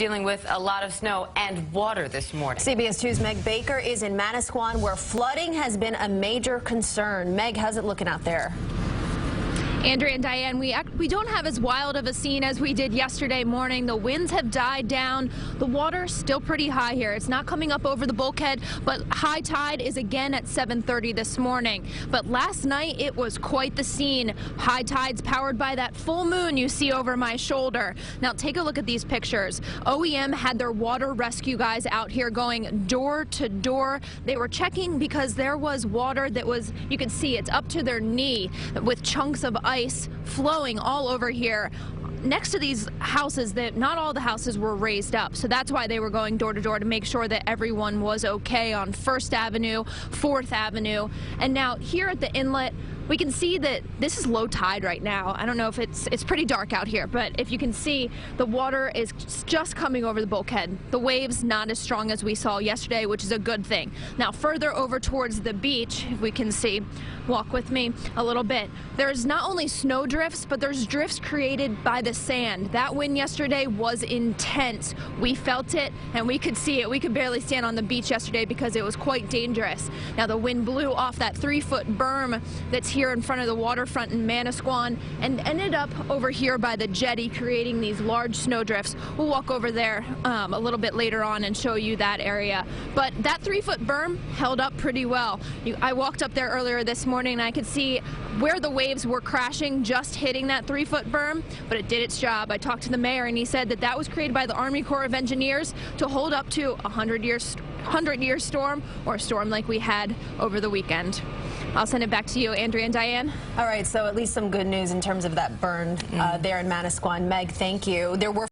dealing with a lot of snow and water this morning. CBS 2's Meg Baker is in Manasquan, where flooding has been a major concern. Meg, how's it looking out there? Andrea and Diane, we don't have as wild of a scene as we did yesterday morning. The winds have died down. The water's still pretty high here. It's not coming up over the bulkhead, but high tide is again at 7:30 this morning. But last night it was quite the scene. High tides powered by that full moon you see over my shoulder. Now take a look at these pictures. OEM had their water rescue guys out here going door to door. They were checking because there was water that was, you could see it's up to their knee with chunks of ice flowing all over here. Next to these houses, that not all the houses were raised up, so that's why they were going door to door to make sure that everyone was okay on 1st Avenue, 4th Avenue. And now here at the inlet, we can see that this is low tide right now. I don't know if it's pretty dark out here, but if you can see, the water is just coming over the bulkhead. The waves not as strong as we saw yesterday, which is a good thing. Now further over towards the beach, if we can see, walk with me a little bit. There's not only snow drifts, but there's drifts created by the sand. That wind yesterday was intense. We felt it and we could see it. We could barely stand on the beach yesterday because it was quite dangerous. Now the wind blew off that 3-foot berm that's here in front of the waterfront in Manasquan and ended up over here by the jetty, creating these large snow drifts. We'll walk over there a little bit later on and show you that area. But that 3-foot berm held up pretty well. I walked up there earlier this morning and I could see where the waves were crashing, just hitting that 3-foot berm, but it did its job. I talked to the mayor and he said that that was created by the Army Corps of Engineers to hold up to a 100-year storm, or a storm like we had over the weekend. I'll send it back to you, Andrea and Diane. All right, so at least some good news in terms of that burn there in Manasquan. Meg, thank you. There were